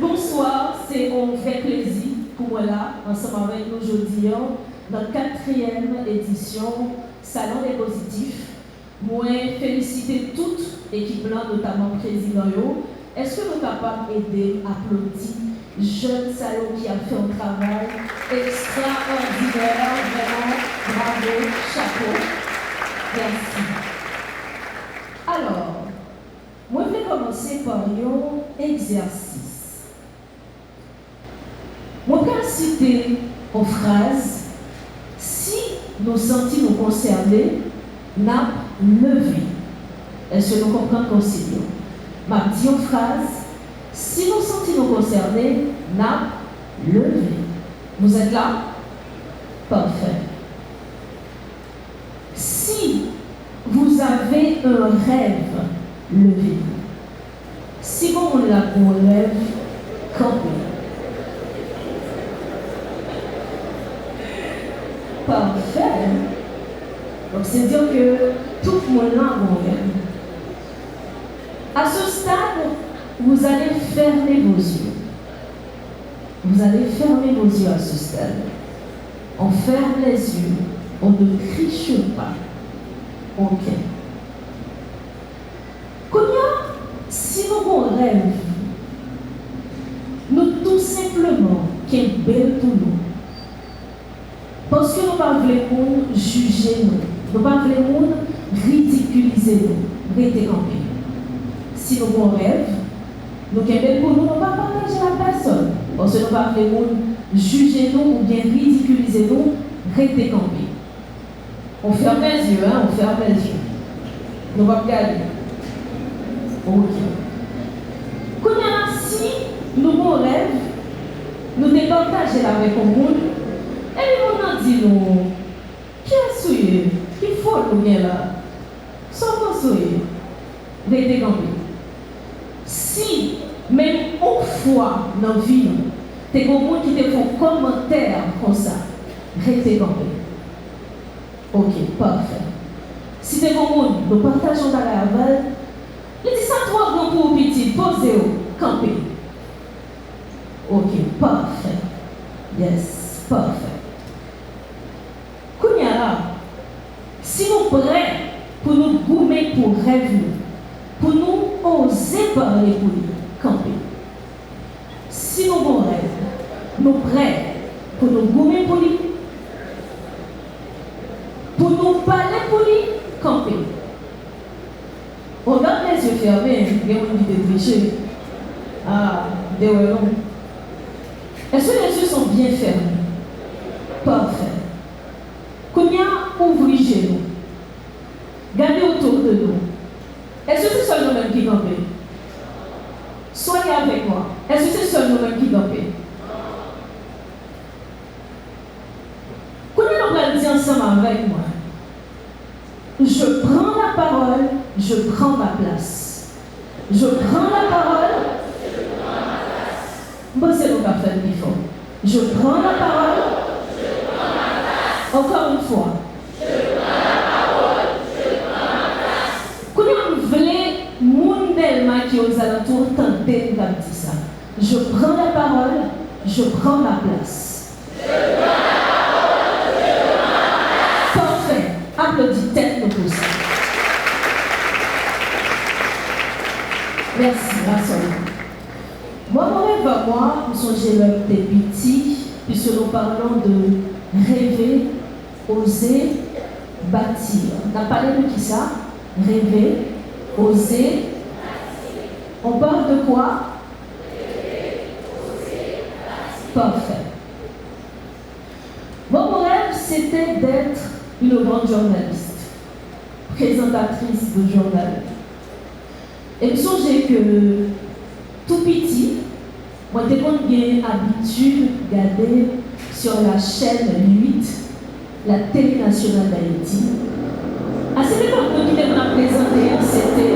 Bonsoir, c'est un vrai plaisir pour moi là, ensemble avec nous aujourd'hui, dans la 4e édition Salon des Positifs. Moi, féliciter toute l'équipe là, notamment le président. Est-ce que nous sommes capables d'aider, applaudir, jeune salon qui a fait un travail extraordinaire, vraiment, bravo, chapeau, merci. Alors, moi, je vais commencer par un exercice. Moi, je vais citer une phrase. Si nous sentons nous concernés, n'a levé. Est-ce que nous comprenons concilier? Ma petite phrase. Si nous sentons nous concernés, n'a levé. Vous êtes là? Parfait. Si vous avez un rêve, levez. Si vous l'a qu'on lève, campez. Parfait. Donc c'est dire que tout le monde là vous rêve. À ce stade, vous allez fermer vos yeux. Vous allez fermer vos yeux à ce stade. On ferme les yeux. On ne triche pas. Ok. Si nous rêve, nous tout simplement qui est belle pour nous. Parce que nous ne voulons pas juger nous. Nous ne voulons pas ridiculiser nous. Restez campés. Si nous rêve, nous qui est belle pour nous, nous ne voulons pas partager la personne. Parce que nous ne voulons pas juger nous ou bien ridiculiser nous. Restez campés. On ferme les yeux, on ferme les yeux. Nous ne voulons pas regarder. Ok. Si nous rêve, nous départageons avec le monde, et nous avons dit nous, qui est souillé, qui faut nous bien là, sans souillé, restez campés. Si même une fois dans la vie, tu as des gens qui te font commentaire comme ça, restez campés. Ok, parfait. Si tu as des gens, nous partageons dans la rêve. Il dit ça trois grands pour petit, posez-vous, campez. Ok, parfait. Yes, parfait. Kounyara, si nous prêts pour nous gommer pour rêver, pour nous oser parler pour lui, camper. Si nous bon rêve, nous prêts pour nous gommer pour lui, pour nous parler pour lui, camper. On garde les yeux fermés, il y a une idée de tricher. Ah, des non. Est-ce que les yeux sont bien fermés? Parfait. Combien ouvrez les genoux? Gardez autour de nous. Est-ce que c'est seul nous-mêmes qui campons? Soyez avec moi. Est-ce que c'est seul nous-mêmes qui campons? Combien nous allons dire ensemble avec moi? Je prends la parole, je prends ma place. Je prends la parole. Bon, c'est le parfait qu'il faut. Je prends la parole. Je prends ma place. Encore une fois. Je prends la parole. Je prends ma place. Quand on voulait monde qui aux alentours tenter de dire ça. Je prends la parole. Je prends ma place. Je prends la parole. Je prends ma place. Parfait. Applaudis tête nous pour ça. Merci, merci. Moi, nous sommes des petits, puisque nous parlons de rêver, oser, bâtir. On a parlé de qui ça? Rêver, oser, bâtir. On parle de quoi? Rêver, oser, bâtir. Parfait. Mon rêve, c'était d'être une grande journaliste, présentatrice de journal. Et je songez que tout petit, moi j'ai bien habitude de regarder sur la chaîne 8, la télé nationale d'Haïti. À cette époque, nous qui nous présenté, c'était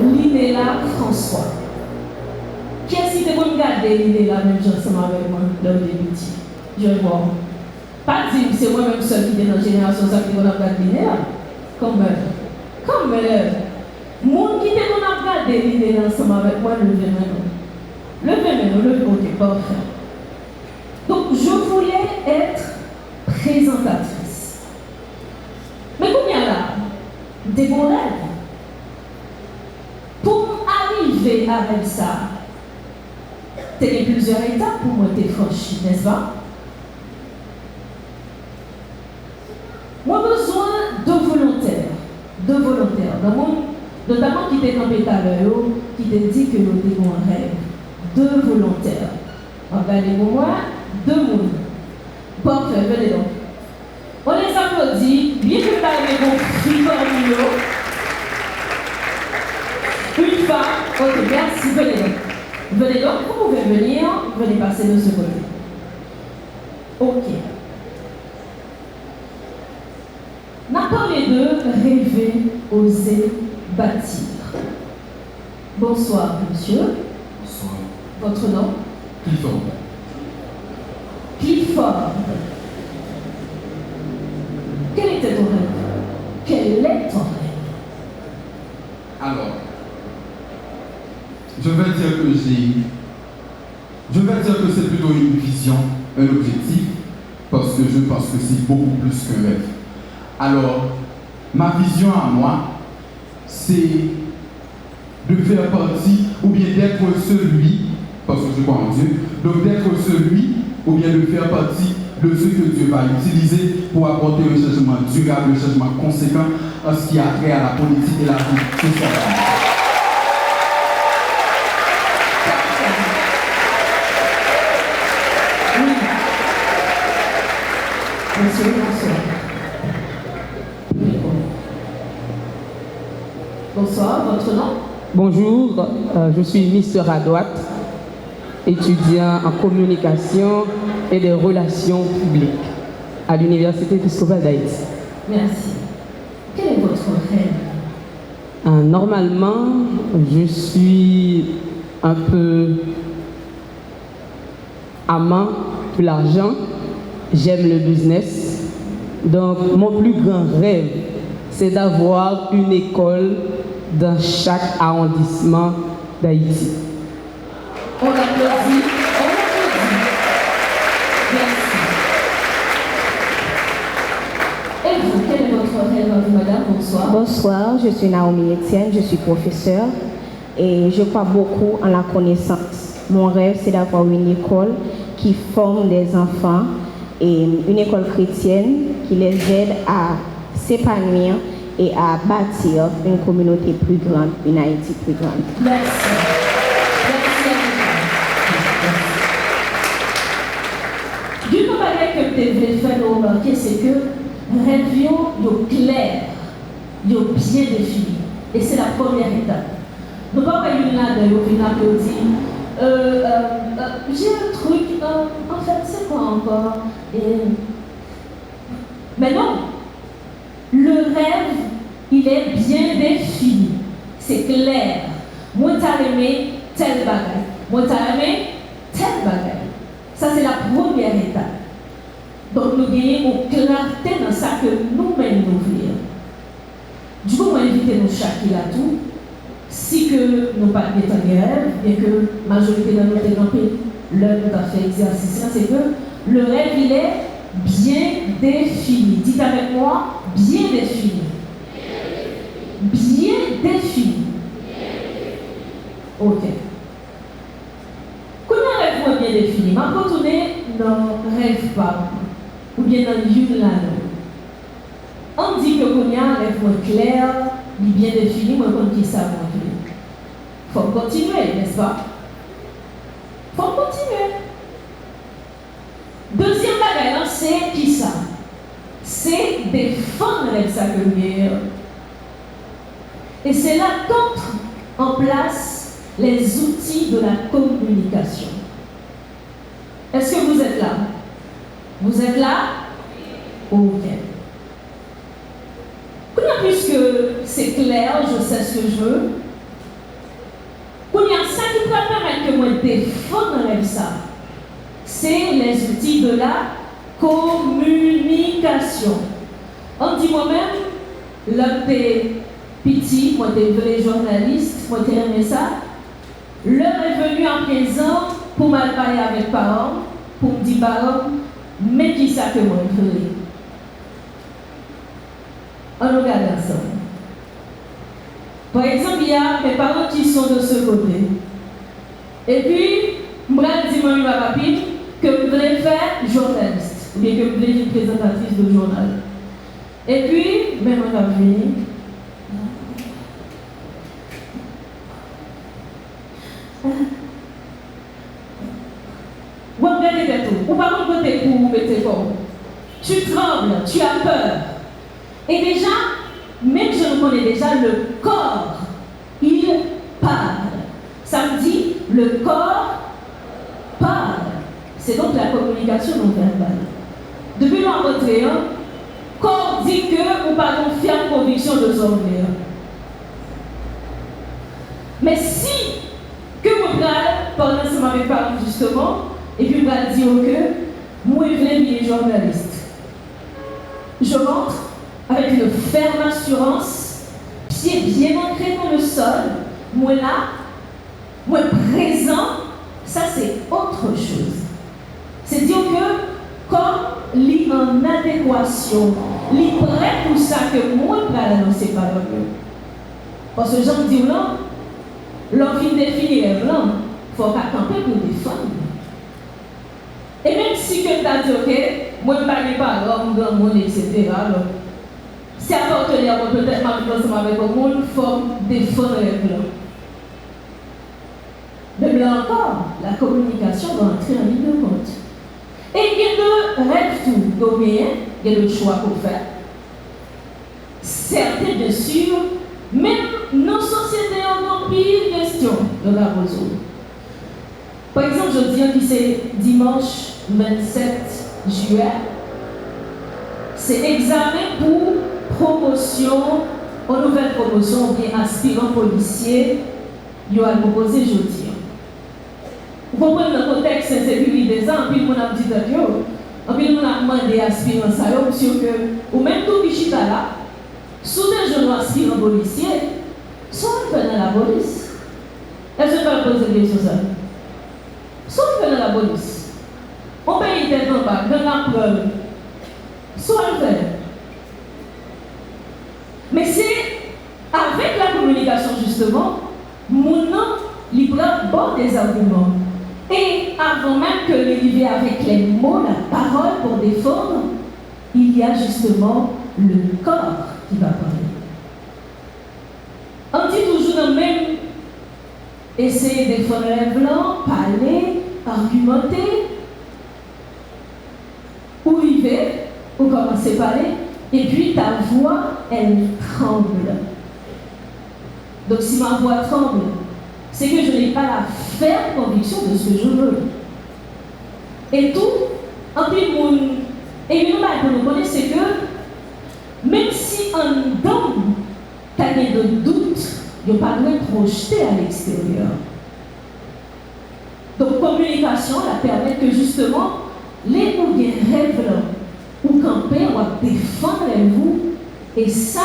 Linéla François. Qui est-ce qui te regarder Linéla même ensemble avec moi dans le début? Je vois. Pas dire que c'est moi-même seul qui est dans la génération qui va regarder Linéla. Comme elle. Moun qui te regarder Linéla ensemble avec moi, le vénément. Levez-le, ok, parfait. Donc, je voulais être présentatrice. Mais combien là? Des bons rêves. Pour arriver à rêve ça, il y a plusieurs étapes pour moi de franchir, n'est-ce pas? Moi, besoin de volontaires. Dans le monde, notamment qui était campé tout à l'heure, qui te dit que nous avons un rêve. 2 volontaires. Regardez-moi, moi, 2 mondes. Parfait, venez donc. On les applaudit, bien que par les bons filles parmi nous. Une femme, ok, merci, venez donc. Venez donc, vous pouvez venir, venez passer de ce côté. Ok. On a parlé de rêver, oser, bâtir. Bonsoir, monsieur. Bonsoir. Votre nom? Clifford. Clifford. Quel était ton rêve? Quel est ton rêve? Alors, je vais dire que c'est plutôt une vision, un objectif, parce que je pense que c'est beaucoup plus qu'un rêve. Alors, ma vision à moi, c'est de faire partie, ou bien d'être celui, parce que je crois en Dieu, donc d'être celui, ou bien de faire partie de ce que Dieu va utiliser pour apporter un changement durable, un changement conséquent en ce qui a trait à la politique et la vie sociale. Monsieur, bonsoir. Bonsoir, votre nom? Bonjour, je suis Mister Adouat, étudiant en communication et des relations publiques à l'Université épiscopale d'Haïti. Merci. Quel est votre rêve? Normalement, je suis un peu amant de l'argent, j'aime le business. Donc, mon plus grand rêve, c'est d'avoir une école dans chaque arrondissement d'Haïti. On applaudit. Merci. Et vous, quel est votre rêve, madame? Bonsoir. Bonsoir, je suis Naomi Etienne, je suis professeure et je crois beaucoup en la connaissance. Mon rêve, c'est d'avoir une école qui forme des enfants et une école chrétienne qui les aide à s'épanouir et à bâtir une communauté plus grande, une Haïti plus grande. Merci. Merci à vous. D'une manière que vous devez faire remarquer, c'est que rêvions clair, bien défini. Et c'est la première étape. Nous ne pouvons pas une là de vous applaudir. J'ai un truc, en fait, c'est quoi encore? Mais non, le rêve, il est bien défini. C'est clair. Moi, t'as aimé tel bagage. Moi, t'as aimé tel bagage. Ça, c'est la première étape. Donc, nous gagnons clarté dans ça que nous-mêmes nous voulons. Du coup, moi, inviter nos chaque là tout. Si que nous pas de rêve, bien que la majorité de notre pays, l'heure nous a fait exercice, c'est que le rêve, il est bien défini. Dites avec moi, bien défini. Bien défini. Ok. Quand un rêve bien défini, je vais retourner dans rêve pas, ou bien dans une là. On dit que quand il y a un rêve clair, il est bien défini, moi je dis ça moi. Il faut continuer, n'est-ce pas? Il faut continuer. Deuxième bagage, c'est qui ça? C'est défendre les sacrifices. Et c'est là qu'entrent en place les outils de la communication. Est-ce que vous êtes là? Vous êtes là? Ok. Puisque c'est clair, je sais ce que je veux. Il y a ça qui peut permettre que moi défendre ça. C'est les outils de la communication. On dit moi-même, l'homme des petits, moi des vrais journalistes, moi j'ai aimé ça. L'heure est venue à présent pour m'en parler avec parents, pour me dire parents, mais qui ça que moi je veux? On regarde ensemble. Par exemple, il y a mes parents qui sont de ce côté. Et puis, moi, je dis à ma papine que je voulais faire journaliste, ou bien que je voulais être présentatrice de journal. Et puis, même on va venir. Ou regardez tout. Ou par contre, côté pour mettre comme. Tu trembles, tu as peur. Et déjà, même je connais déjà, le corps, il parle. Ça me dit, le corps parle. C'est donc la communication non verbale. Depuis l'entrée, le corps dit que ou pas une ferme conviction de son cœur. Mais si que vous parlez pendant ce moment avec parents justement, et puis vous allez dire que moi je voulais être journaliste. Je rentre avec une ferme assurance, pied bien ancré dans le sol, moi là, moi présent, ça c'est autre chose. C'est dire que comme il en adéquation, il prêt pour ça que moi je vais annoncer par eux. Parce que j'en dis là, l'envie définir les blancs, il faut camper pour défendre. Et même si que tu as dit, ok, moi je ne parle pas l'homme, grand monde, etc. Si à partenaire, peut-être ma avec le monde, il faut défendre les blancs. Mais là encore, la communication va entrer en ligne de compte. Et il y a deux rêves tout dominés, il y a deux choix pour faire. Certains, bien sûr, même nos sociétés ont pire question de la résoudre. Par exemple, je dis que c'est dimanche 27 juillet, c'est examen pour promotion, en nouvelle promotion, ou bien aspirant policier, il va proposer aujourd'hui. Vous comprenez le contexte insécurité des ans, puis on a dit que puis on a demandé aspirant ça, parce que, ou même tout Bichita là, soudain je dois aspirant policier, soit on fait dans la police. Est-ce que je vais poser des questions ça? Soit on fait dans la police. On paye tête en bas, dans la preuve. Soit on fait. Mais c'est avec la communication justement, mon nom, il prend bon des arguments. Et avant même que l'arrivée avec les mots, la parole pour défendre, il y a justement le corps qui va parler. On dit toujours dans le même essayer de défendre les blancs, parler, argumenter, ou arriver, ou commencer à parler, et puis ta voix, elle tremble. Donc si ma voix tremble, c'est que je n'ai pas la ferme conviction de ce que je veux. Et tout, en plus, et nous, pour nous connaître, c'est que même si on donne t'as de doute, il n'y a pas de projeter à l'extérieur. Donc, communication, la permet que justement, les ou des rêves là, ou camper, on va défendre vous, et ça,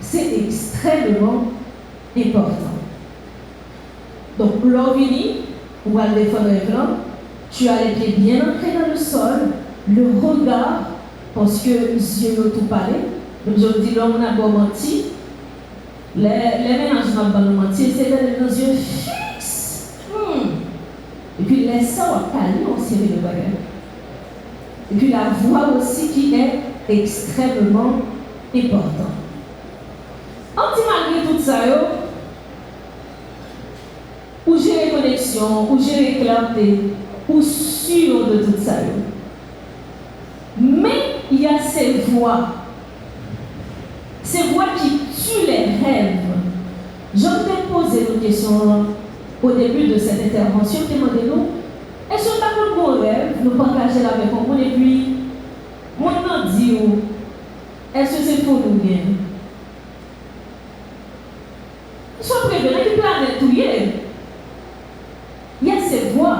c'est extrêmement important. Donc, l'orvini, ou à défendre les blancs, tu as les pieds bien ancrés dans le sol, le regard, parce que Dieu n'a tout parlé. Donc, je dis, l'homme n'a pas menti. Les ménages n'ont pas menti, c'est dans les yeux fixes. Et puis, laisse ça au calme, on série de bagages. Et puis, la voix aussi qui est extrêmement importante. En petit malgré tout ça, ou gérer connexion, ou gérer clarté, ou sûr de tout ça. Mais il y a ces voix qui tuent les rêves. Je t'ai posé une question au début de cette intervention, demandez-nous, est-ce que tu as un bon rêve, nous partager avec nous, et puis, moi, je dis, est-ce que c'est pour nous bien? Sois prévenu, qui planète tout il y a ces voix.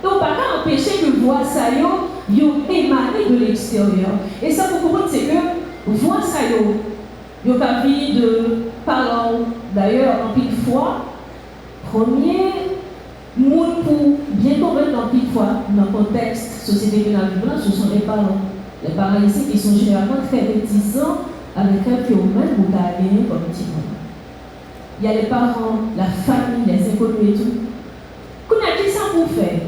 Donc, on ne peut pas empêcher que voix ça yo émané de l'extérieur. Et ça, pour comprendre, c'est que voix ça yo pas vie de parents. D'ailleurs, en pile fois, premier Moun pour bien comprendre dans une fois, dans le contexte société que nous vivons, ce sont les parents. Les parents ici qui sont généralement très réticents avec eux qui ont même ou t'as gagné comme petit monde. Il y a les parents, la famille, les inconnus et tout. Qu'on a dit ça pour faire.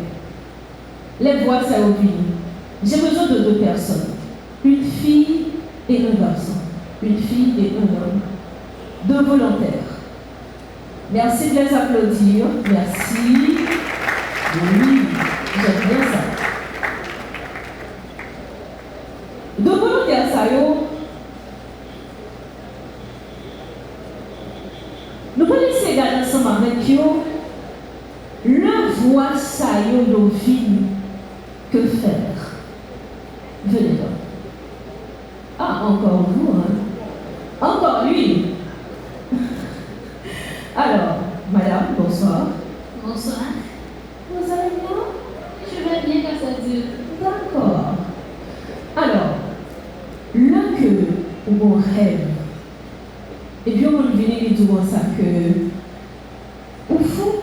Les voix, ça opinion. J'ai besoin de 2 personnes. Une fille et un garçon. Une fille et un homme. 2 volontaires. Merci de les applaudir. Merci. Oui, j'aime bien ça. 2 volontaires, ça y est. Nous allons essayer d'aller ensemble avec eux. Le voix, ça y est, nos vies. Que faire? Venez donc. Ah, encore vous, hein? Encore lui. Alors, madame, bonsoir. Bonsoir. Vous allez bien? Je vais bien quand ça dure. D'accord. Alors, là que on rêve, et puis on vient et dire ça que, au fond,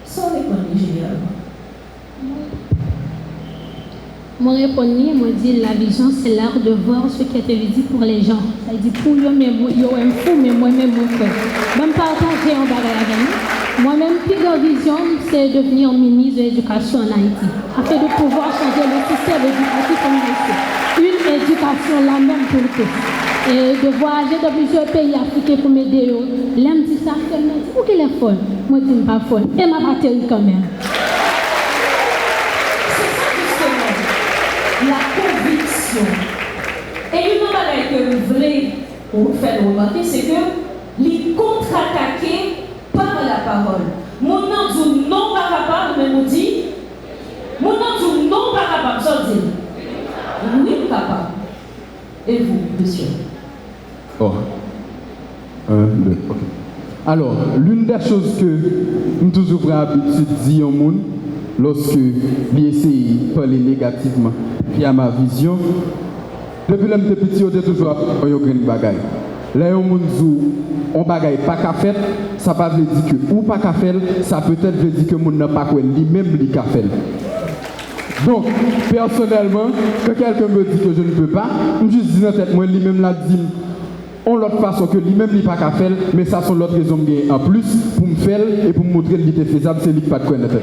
ça répond généralement. Mon répondre, moi dit la vision, c'est l'art de voir ce qui est dit pour les gens. Ça dit pour eux, mais ils ont un fou, mais moi-même, mon frère. Même partager en bagage avec nous. Moi-même, plus grande vision, c'est devenir ministre de l'éducation en Haïti. Afin de pouvoir changer le système éducatif en Haïti. Une éducation la même pour tous. Et de voyager dans plusieurs pays africains pour m'aider. L'aime dit ça, elle m'a dit, où qu'elle est folle? Moi, je dis pas folle. Et ma batterie quand même. La conviction. Et une chose que vous voulez vous faire remarquer, c'est que les contre-attaquer par la parole. Mon nom dit non pas capable, mais nous dit, mon nom dit non pas capable, ça dit, oui capable. Et vous, monsieur? Oh. 1, 2, ok. Alors, l'une des choses que nous toujours prenons l'habitude de dire au monde, lorsque j'essaie de parler négativement, puis à ma vision, depuis que j'étais petit, j'étais toujours à une bagaille. Là, on dit on bagaille pas qu'à faire, ça ne veut pas dire que ou pas qu'à faire, ça peut-être veut dire que mon n'a pas quoi, lui-même lui qu'à faire. Donc, personnellement, quand quelqu'un me dit que je ne peux pas, je juste dis dans tête moi lui-même l'a dit on l'autre façon que lui-même lui pas qu'à faire, mais ça sont l'autre raison en plus pour me faire et pour me montrer qu'il était faisable, c'est lui qui pas de quoi dans tête.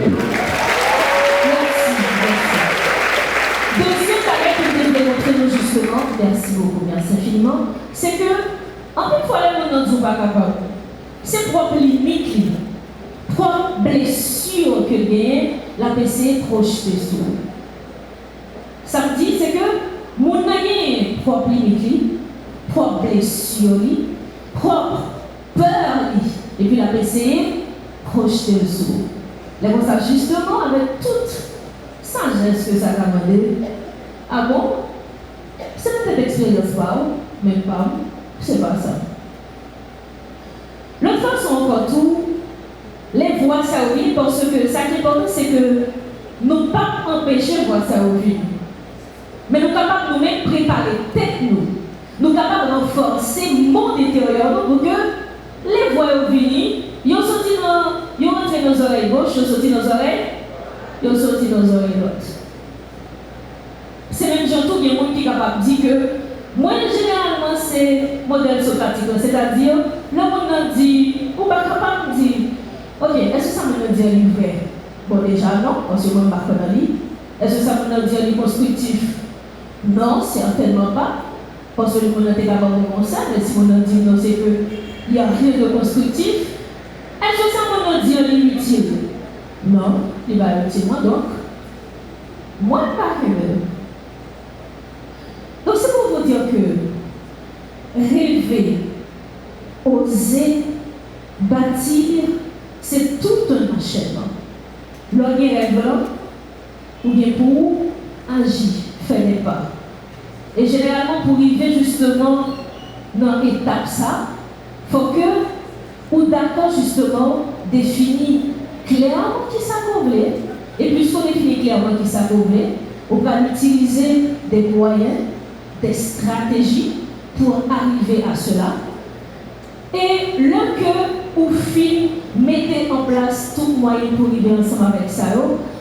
Deuxième bagage que je vais démontrer justement, merci beaucoup, merci infiniment, c'est que, en une fois, les gens ne sont pas capables. C'est propre limite, propre blessure que gagne la PC projetée sur. Ça me dit, c'est que mon gagne propre limite, propre blessure, propre peur, et puis la PC projetée sur. Les gens savent justement avec toute sagesse que ça a demandé. Ah bon? C'est peut-être expérience pas, même pas, c'est pas ça. L'autre façon encore tout, les voix ça oui, parce que ça qui est important, c'est que nous ne pas empêcher voir ça oui. Mais nous sommes capables de nous-mêmes préparer tête nous. Nous sommes capables de renforcer le monde intérieur pour que les voix viennent, ils ont sorti nos oreilles gauches, ils ont sorti nos oreilles. Ils ont sorti nos oreilles droites. C'est même gentil, il y a des gens qui sont capables de dire que moi, généralement, c'est modèle socratique. C'est-à-dire, le monde dit, ou pas capable de dire, ok, est-ce que ça me dit un vrai? Bon, déjà, non, parce que moi, je ne sais pas. Est-ce que ça me dit un constructif? Non, certainement pas. Parce que le monde est capable de comme ça, mais si on dit non, c'est qu'il n'y a rien de constructif. Est-ce que ça me dit un inutile? Non, il va utile moi donc. Moi, pas que même. Donc, c'est pour vous dire que rêver, oser, bâtir, c'est tout un enchaînement. L'on rêve ou bien pour agir, faire des pas. Et généralement, pour arriver justement dans l'étape ça, il faut que, ou d'accord justement, définir clairement qui ça qu'on veut. Et puisqu'on définit clairement qui ça qu'on veut, on va utiliser des moyens, des stratégies pour arriver à cela. Et le que ou fin mettez en place tout moyen pour arriver ensemble avec ça.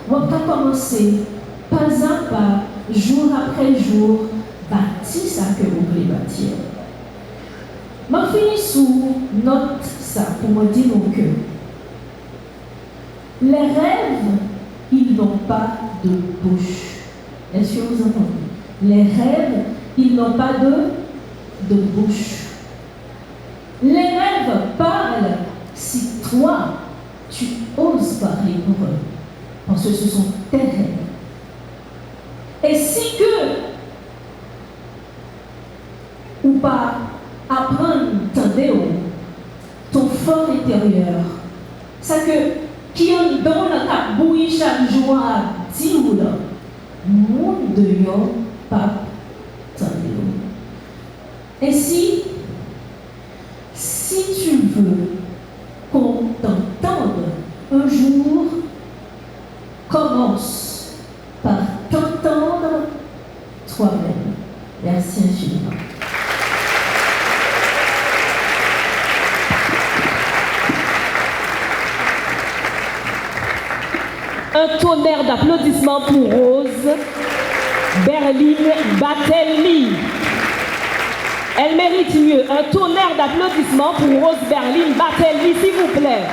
On va commencer pas à pas, jour après jour, bâtir ça que vous voulez bâtir. Je finis sous note ça pour me dire que les rêves, ils n'ont pas de bouche. Est-ce que vous entendez? Les rêves, ils n'ont pas de bouche. Les rêves parlent si toi, tu oses parler pour eux. Parce que ce sont tes rêves. Et si que, ou pas apprendre, tendez ton fort intérieur, c'est que, qui est dans le cap bouilli chaque jour à 10 ou là, monde de yon, pas tendez. Et si tu veux qu'on t'entende un jour, commence par t'entendre toi-même. Merci infiniment. Un tonnerre d'applaudissements pour Rose Berline Batelli. Elle mérite mieux. Un tonnerre d'applaudissements pour Rose Berline Batelli, s'il vous plaît.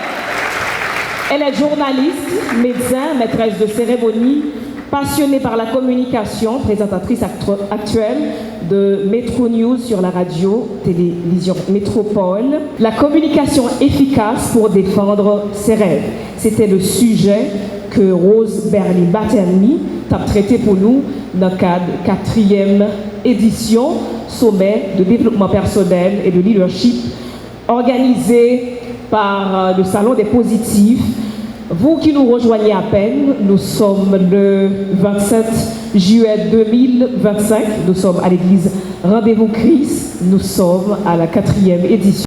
Elle est journaliste, médecin, maîtresse de cérémonie, passionnée par la communication, présentatrice actuelle de Métro News sur la radio, télévision Métropole. La communication efficace pour défendre ses rêves. C'était le sujet que Rose Berline Batelli a traité pour nous dans le cadre 4e édition sommet de développement personnel et de leadership organisé par le Salon des Positifs. Vous qui nous rejoignez à peine, nous sommes le 27 juillet 2025, nous sommes à l'église Rendez-vous Christ, nous sommes à la 4e édition.